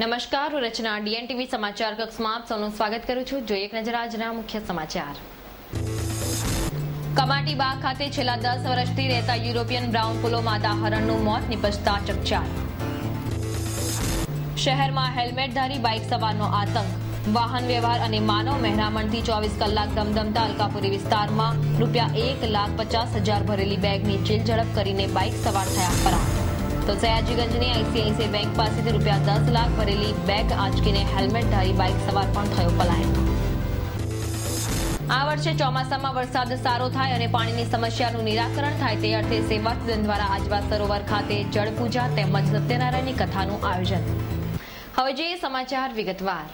નમસ્કાર, હું રચના DNTV સમાચાર કક્ષમાં આપ સૌનું સ્વાગત કરું છું. જોઈએ એક નજર આજના મુખ્ય સમાચાર. કમાટીબાગ ખાતે છેલ્લા 10 વર્ષથી રહેતા યુરોપિયન બ્રાઉન પોલો માદા હરણનું મોત નિપજતા ચકચાર. શહેરમાં હેલ્મેટધારી બાઇક સવારનો આતંક. વાહન વ્યવહાર અને માનવ મહેરામણથી 24 કલાક ધમધમતા અલકાપુરી વિસ્તારમાં ₹1,50,000 ભરેલી બેગની ચીલઝડપ કરીને બાઇક સવાર થયા ફરાર. તો સયાજીગંજની ICICI બેંક પાસેથી ₹10 લાખ ભરેલી બેગ આંચકીને હેલ્મેટધારી બાઇક સવાર પણ થયો પલાયન. આ વર્ષે ચોમાસામાં વરસાદ સારો થાય અને પાણીની સમસ્યાનું નિરાકરણ થાય તે અર્થે સેવા સદન દ્વારા આજવા સરોવર ખાતે જળપૂજા તેમજ સત્યનારાયણની કથાનું આયોજન. હવે જોઈએ સમાચાર વિગતવાર.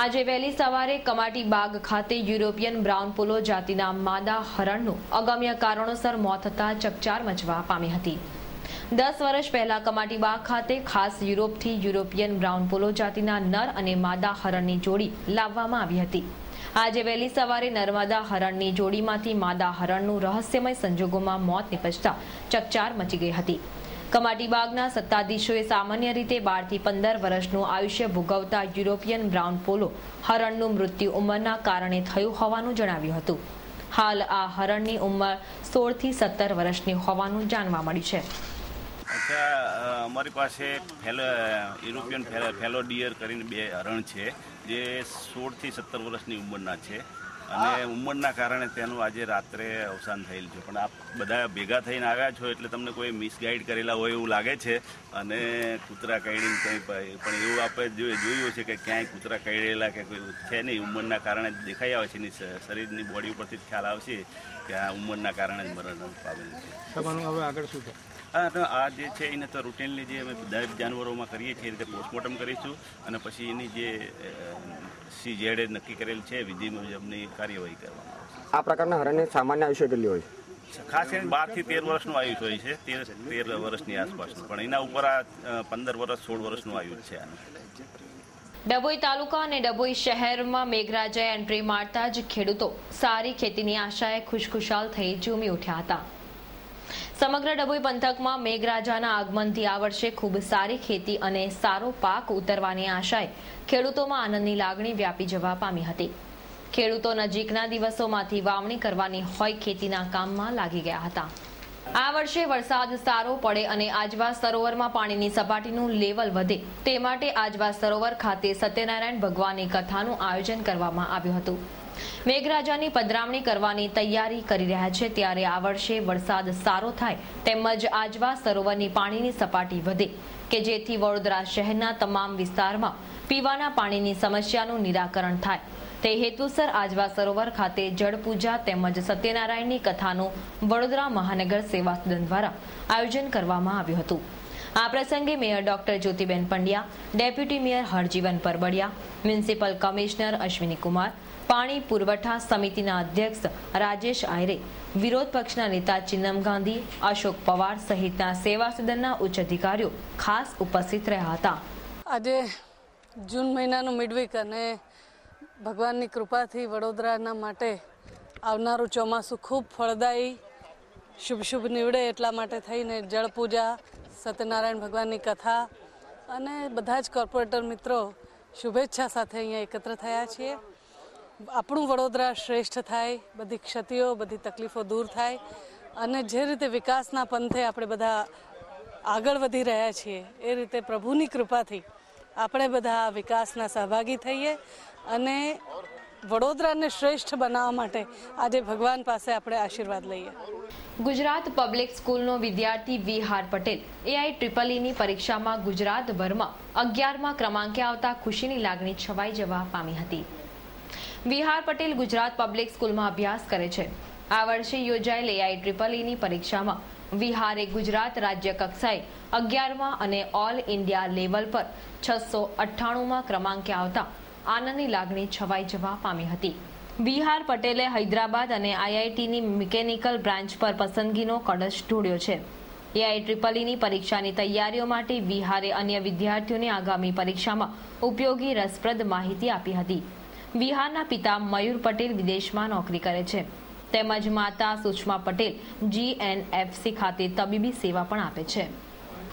આજે વહેલી સવારે કમાટીબાગ ખાતે યુરોપિયન બ્રાઉન પોલો જાતિના માદા હરણનું અગમ્ય કારણોસર મોત થતાં ચકચાર મચવા પામી હતી. 10 વર્ષ પહેલા કમાટીબાગ ખાતે ખાસ યુરોપથી યુરોપિયન બ્રાઉન પોલો જાતિના નર અને માદા હરણની જોડી લાવવામાં આવી હતી. આજે વહેલી સવારે નર્મદા હરણની જોડીમાંથી માદા હરણનું રહસ્યમય સંજોગોમાં મોત નિપજતા ચકચાર મચી ગઈ હતી. કમાટીબાગના સત્તાધીશોએ સામાન્ય રીતે 12 થી 15 વર્ષનું આયુષ્ય ભોગવતા યુરોપિયન બ્રાઉન પોલો હરણનું મૃત્યુ ઉંમરના કારણે થયું હોવાનું જણાવ્યું હતું. હાલ આ હરણની ઉંમર 16 થી 17 વર્ષની હોવાનું જાણવા મળ્યું છે. અમારી પાસે યુરોપિયન ફેલો ડિયર કરીને 2 હરણ છે જે 16 થી 17 વર્ષની ઉંમરના છે અને ઉંમરના કારણે તેનું આજે રાત્રે અવસાન થયેલ છે. પણ આપ બધા ભેગા થઈને આવ્યા છો એટલે તમને કોઈ મિસગાઈડ કરેલા હોય એવું લાગે છે અને કૂતરા કરડીને કંઈ પણ એવું આપણે જોયું છે કે ક્યાંય કૂતરા કરડેલા કે કોઈ છે નહીં. ઉંમરના કારણે દેખાઈ આવે છે, એની શરીરની બોડી ઉપરથી જ ખ્યાલ આવશે કે આ ઉંમરના કારણે જ મરણ પામેલું છે. હવે આગળ શું છે? આ જે છે એને તો રૂટીનલી જે અમે દરેક જાનવરોમાં કરીએ છીએ એ રીતે પોસ્ટમોર્ટમ કરીશું અને પછી એની જે CZ નક્કી કરેલ છે વિધિ મુજબની કાર્યવાહી કરવામાં આવશે. આ પ્રકારના હરણની સામાન્ય આયુષ્ય કેટલી હોય છે? ખાસ કરીને 12 થી 13 વર્ષનું આયુષ્ય હોય છે, 13 વર્ષની આસપાસનું, પણ એના ઉપર આ 15 વર્ષ 16 વર્ષનું આયુષ્ય છે. ડભોઈ તાલુકા અને ડભોઈ શહેરમાં મેઘરાજાએ એન્ટ્રી મારતા જ ખેડૂતો સારી ખેતીની આશાએ ખુશખુશાલ થઈ ઝૂમી ઉઠ્યા હતા. સમગ્ર ડભોઈ પંથકમાં મેઘરાજાના આગમનથી આ વર્ષે ખૂબ સારી ખેતી અને સારો પાક ઉતરવાની આશાએ ખેડૂતોમાં આનંદની લાગણી વ્યાપી જવા પામી હતી. ખેડૂતો નજીકના દિવસોમાંથી વાવણી કરવાની હોય ખેતીના કામમાં લાગી ગયા હતા. આ વર્ષે વરસાદ સારો પડે અને આજવા સરોવરમાં પાણીની સપાટીનું લેવલ વધે તે માટે આજવા સરોવર ખાતે સત્યનારાયણ ભગવાનની કથાનું આયોજન કરવામાં આવ્યું હતું. મેઘરાજાની પધરામણી કરવાની તૈયારી કરી રહ્યા છે ત્યારે આ વર્ષે વરસાદ સારો થાય તેમજ આજવા સરોવરની પાણીની સપાટી વધે કે જેથી વડોદરા શહેરના તમામ વિસ્તારમાં પીવાના પાણીની સમસ્યાનું નિરાકરણ થાય તે હેતુસર આજવા સરોવર ખાતે જળપૂજા તેમજ સત્યનારાયણની કથાનું વડોદરા મહાનગર સેવા સદન દ્વારા આયોજન કરવામાં આવ્યું હતું. આ પ્રસંગે mayor doctor Jyotiben Pandya, deputy mayor Harjivan Parbadiya, municipal commissioner Ashwini Kumar, પાણી પુરવઠા સમિતિના અધ્યક્ષ રાજેશ આયરે, વિરોધ પક્ષના નેતા ચિન્નમ ગાંધી, અશોક પવાર સહિતના સેવા સદનના ઉચ્ચ અધિકારીઓ ખાસ ઉપસ્થિત રહ્યા હતા. આજે જૂન મહિનાનું મિડવીક અને ભગવાનની કૃપાથી વડોદરાના માટે આવનારું ચોમાસું ખૂબ ફળદાયી શુભ નીવડે એટલા માટે થઈને જળપૂજા, સત્યનારાયણ ભગવાનની કથા અને બધા જ કોર્પોરેટર મિત્રો શુભેચ્છા સાથે અહીંયા એકત્ર થયા છીએ. આપણું વડોદરા શ્રેષ્ઠ થાય, બધી ક્ષતિઓ બધી તકલીફો દૂર થાય અને જે રીતે વિકાસના પંથે આપણે બધા આગળ વધી રહ્યા છીએ એ રીતે પ્રભુની કૃપાથી આપણે બધા વિકાસના સહભાગી થઈએ અને વડોદરાને શ્રેષ્ઠ બનાવવા માટે આજે ભગવાન પાસે આપણે આશીર્વાદ લઈએ. ગુજરાત પબ્લિક સ્કૂલનો વિદ્યાર્થી વિહાર પટેલ AIEEE પરીક્ષામાં ગુજરાતભરમાં 11મા ક્રમાંકે આવતા ખુશીની લાગણી છવાઈ જવા પામી હતી. વિહાર પટેલ ગુજરાત પબ્લિક સ્કૂલમાં અભ્યાસ કરે છે. આ વર્ષે યોજાયેલ AIEEE પરીક્ષામાં વિહારે ગુજરાત રાજ્ય કક્ષાએ 11મા અને ઓલ ઇન્ડિયા લેવલ પર 698મા ક્રમાંકે આવતા આનંદની લાગણી છવાઈ જવા પામી હતી. વિહાર પટેલે હૈદરાબાદ અને IITની મિકેનિકલ બ્રાન્ચ પર પસંદગીનો કળશ ઢોળ્યો છે. AIEEE પરીક્ષાની તૈયારીઓ માટે વિહારે અન્ય વિદ્યાર્થીઓને આગામી પરીક્ષામાં ઉપયોગી રસપ્રદ માહિતી આપી હતી. વિહારના પિતા મયુર પટેલ વિદેશમાં નોકરી કરે છે તેમજ માતા સુષ્મા પટેલ GNFC ખાતે તબીબી સેવા પણ આપે છે.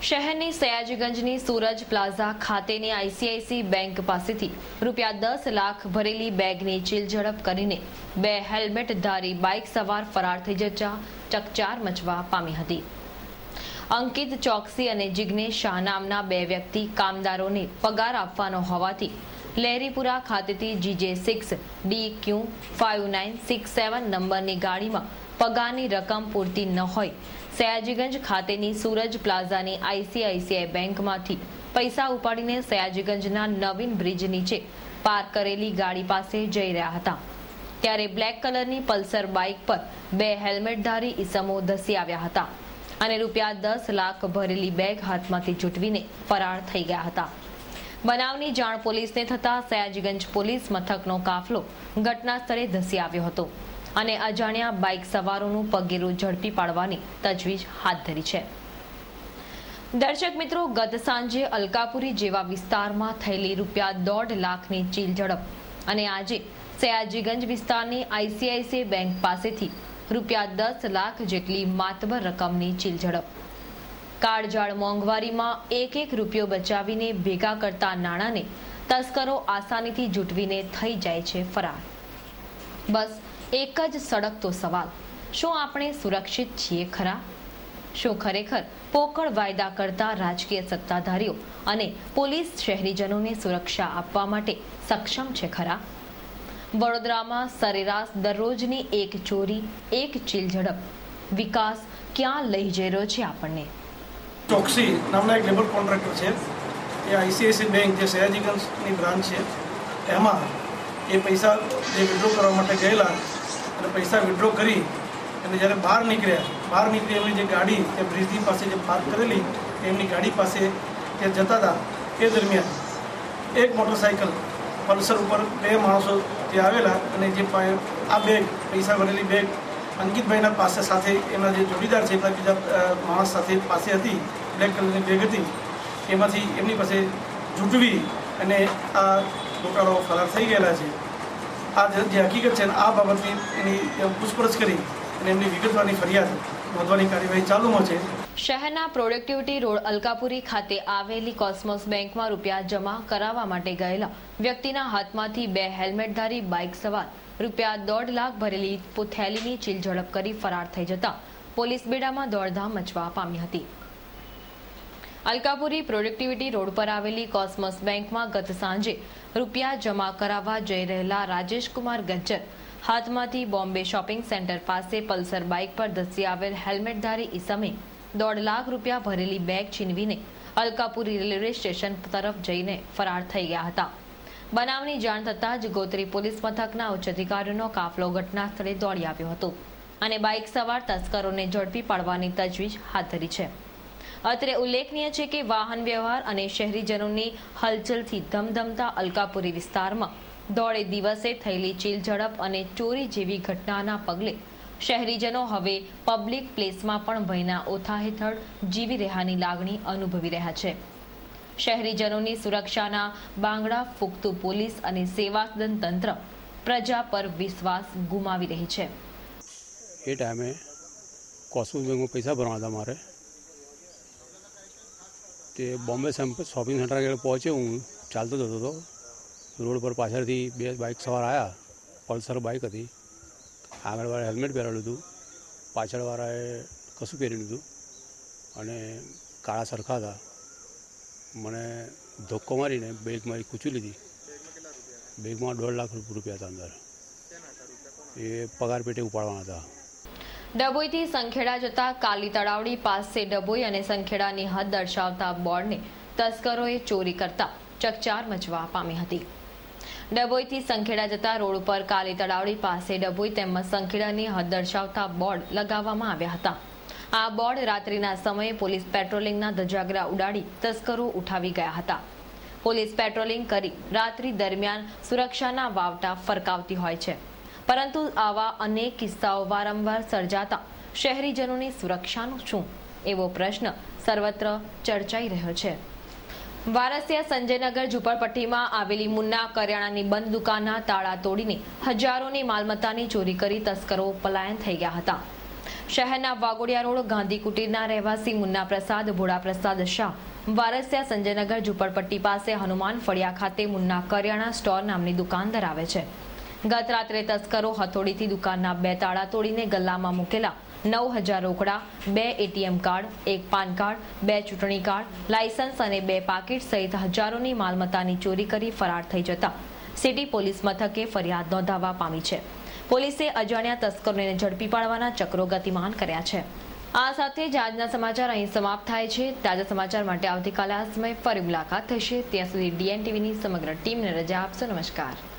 શહેરની સયાજીગંજની સૂરજ પ્લાઝા ખાતેની આઈસીઆઈસી બેંક પાસેથી ₹10 લાખ ભરેલી બેગની ચીલઝડપ કરીને 2 હેલ્મેટધારી બાઇક સવાર ફરાર થઈ જતા ચકચાર મચવા પામી હતી. અંકિત ચોકસી અને જિગ્નેશ શાહ નામના 2 વ્યક્તિ કામદારોને પગાર આપવાનો હોવાથી લહેરીપુરા ખાતેથી GJ6 DQ5967 નંબરની ગાડીમાં પગારની રકમ પૂરતી ન હોય સયાજીગંજ ખાતેની સૂરજ પ્લાઝાની આઈસીઆઈસીઆઈ બેંકમાંથી પૈસા ઉપાડીને સયાજીગંજના નવીન બ્રિજ નીચે પાર્ક કરેલી ગાડી પાસે જઈ રહ્યા હતા. ત્યારે બ્લેક કલરની પલ્સર બાઇક પર 2 હેલ્મેટધારી ઈસમો ધસી આવ્યા હતા અને ₹10 લાખ ભરેલી બેગ હાથમાંથી ઝૂંટવીને ફરાર થઈ ગયા હતા. બનાવની જાણ પોલીસને થતા સયાજીગંજ પોલીસ મથકનો કાફલો ઘટના સ્થળે ધસી આવ્યો હતો અને અજાણ્યા બાઇક સવારોનું પગેરું ઝડપી પાડવાની તજવીજ હાથ ધરી છે. દર્શક મિત્રો, ગત સાંજે અલકાપુરી જેવા વિસ્તારમાં થયેલી ₹1.5 લાખની ચીલઝડપ અને આજે સયાજીગંજ વિસ્તારની આઈસીઆઈસીઆઈ બેંક પાસેથી ₹10 લાખ જેટલી માતબર રકમની ચીલઝડપ. કાળજાળ મોંઘવારીમાં એક રૂપિયો બચાવીને ભેગા કરતા નાણાંને તસ્કરો આસાનીથી ઝૂંટવીને થઈ જાય છે ફરાર. બસ એક જ સળગતો સવાલ, શું આપણે સુરક્ષિત છીએ ખરા? શું ખરેખર પોકળ વાયદા કરતા રાજકીય સત્તાધારીઓ અને પોલીસ શહેરીજનોને સુરક્ષા આપવા માટે સક્ષમ છે ખરા? વડોદરામાં સરેરાશ દરરોજની એક ચોરી, એક ચીલઝડપ. વિકાસ ક્યાં લઈ જઈ રહ્યો છે આપણને? ચોકસી નામના એક લેબર કોન્ટ્રાક્ટર છે. એ આઈસીઆઈસીઆઈ બેંક જે સયાજીગંજની બ્રાન્ચ છે એમાં એ પૈસા જે વિડ્રો કરવા માટે ગયેલા અને પૈસા વિડ્રો કરી અને જ્યારે બહાર નીકળી એમની જે ગાડી તે બ્રિજની પાસે જે પાર્ક કરેલી એમની ગાડી પાસે તે જતા હતા એ દરમિયાન એક મોટરસાઇકલ પલ્સર ઉપર 2 માણસો ત્યાં આવેલા અને જે આ બેગ પૈસા ભરેલી બેગ અંકિતભાઈના પાસે સાથે એમના જે જોડીદાર છે એમના બીજા માણસ સાથે પાસે હતી, બ્લેક કલરની બેગ હતી, એમાંથી એમની પાસે ઝૂંટવી અને આ ગોટાળો ફરાર થઈ ગયેલા છે. આ જે હકીકત છે આ બાબતની એની પૂછપરછ કરી અને એમની વિગતવારની ફરિયાદ નોંધવાની કાર્યવાહી ચાલુમાં છે. શહેરના પ્રોડક્ટિવિટી રોડ અલકાપુરી ખાતે આવેલી કોસ્મોસ બેંકમાં રૂપિયા જમા કરાવવા માટે ગયેલા વ્યક્તિના હાથમાંથી 2 હેલ્મેટધારી બાઇક સવાર ₹1.5 લાખ ભરેલી થેલીની ચીલઝડપ કરી ફરાર થઈ જતા પોલીસ બેડામાં દોડધામ મચવા પામી હતી. અલકાપુરી પ્રોડક્ટિવિટી રોડ પર આવેલી કોસ્મોસ બેંકમાં ગત સાંજે રૂપિયા જમા કરાવવા જઈ રહેલા રાજેશકુમાર ગજ્જર હાથમાંથી બોમ્બે શોપિંગ સેન્ટર પાસે પલ્સર બાઇક પર ધસી આવેલ હેલ્મેટધારી ઈસમે ₹1.5 લાખ ભરેલી બેગ છીનવીને અલકાપુરી રેલવે સ્ટેશન તરફ જઈને ફરાર થઈ ગયા હતા. બનાવની જાણ થતાં જ ગોત્રી પોલીસ મથકના ઉચ્ચ અધિકારીઓનો કાફલો ઘટના સ્થળે દોડી આવ્યો હતો અને બાઇક સવાર તસ્કરોને ઝડપી પાડવાની તજવીજ હાથ ધરી છે. અત્રે ઉલ્લેખનીય છે કે વાહન વ્યવહાર અને શહેરીજનોની હલચલથી ધમધમતા અલકાપુરી વિસ્તારમાં દોડે દિવસે થયેલી ચીલઝડપ અને ચોરી જેવી ઘટનાના પગલે શહેરીજનો હવે પબ્લિક પ્લેસમાં પણ ભયના ઓથા હેઠળ જીવી રહ્યાની લાગણી અનુભવી રહ્યા છે. શહેરીજનોની સુરક્ષાના બાંગડા ફૂંકતું પોલીસ અને સેવાસદન તંત્ર પ્રજા પર વિશ્વાસ ગુમાવી રહી છે. એ ટાઈમે કોસ્મોસ બેંકમાં પૈસા ભરવાના હતા મારે. તે બોમ્બે શોપિંગ સેન્ટર આગળ પહોંચ્યો. હું ચાલતો જતો હતો. રોડ પર પાછળથી 2 બાઇક સવાર આવ્યા. પલ્સર બાઇક હતી. આગળવાળાએ હેલ્મેટ પહેરેલું હતું, પાછળવાળાએ કશું પહેરેલું હતું અને કાળા સરખા હતા. મને ધક્કો મારીને બેગ મારી ખૂંચી લીધી. બેગમાં ₹1.5 લાખ હતા અંદર. એ પગાર પેટે ઉપાડવાના હતા. ડભોઈથી સંખેડા જતા કાલી તળાવડી પાસે ડભોઈ અને સંખેડાની હદ દર્શાવતા બોર્ડને તસ્કરોએ ચોરી કરતા ચકચાર મચવા પામી હતી. ડભોઈથી સંખેડા જતા રોડ ઉપર કાલી તળાવડી પાસે ડભોઈ તેમજ સંખેડાની હદ દર્શાવતા બોર્ડ લગાવવામાં આવ્યા હતા. આ બોર્ડ રાત્રિના સમયે પોલીસ પેટ્રોલિંગના ધજાગરા ઉડાડી તસ્કરો ઉઠાવી ગયા હતા. પોલીસ પેટ્રોલિંગ કરી રાત્રિ દરમિયાન સુરક્ષાના વાવટા ફરકાવતી હોય છે, પરંતુ આવા અનેક કિસ્સાઓ વારંવાર સર્જાતા શહેરીજનોની સુરક્ષાનું શું એવો પ્રશ્ન સર્વત્ર ચર્ચાઈ રહ્યો છે. વારસિયા સંજયનગર ઝુંપડપટ્ટીમાં આવેલી મુન્ના કરિયાણાની બંધ દુકાનના તાળા તોડીને હજારોની માલમત્તાની ચોરી કરી તસ્કરો પલાયન થઈ ગયા હતા. શહેરના વાગોડિયા રોડ ગાંધી કુટીરના રહેવાસી મુન્ના પ્રસાદ ભોળા પ્રસાદ શાહ વારસિયા સંજયનગર ઝુંપડપટ્ટી પાસે હનુમાન ફળિયા ખાતે મુન્ના કરિયાણા સ્ટોર નામની દુકાન ધરાવે છે. ગત રાત્રે તસ્કરો હથોડીથી દુકાનના 2 તાળા તોડીને ગલ્લામાં મૂકેલા 9,000 રોકડા, 2 ATM કાર્ડ, 1 પાન કાર્ડ, 2 ચૂંટણી કાર્ડ, લાયસન્સ અને 2 પાકીટ સહિત હજારોની માલમત્તાની ચોરી કરી ફરાર થઈ જતા સિટી પોલીસ મથકે ફરિયાદ નોંધાવવા પામી છે. પોલીસે અજાણ્યા તસ્કરોને ઝડપી પાડવાના ચક્રો ગતિમાન કર્યા છે. આ સાથે જ આજના સમાચાર અહીં સમાપ્ત થાય છે. તાજા સમાચાર માટે આવતીકાલે આ સમયે ફરી મુલાકાત થશે. ત્યાં સુધી DN TVની સમગ્ર ટીમને રજા આપશો. નમસ્કાર.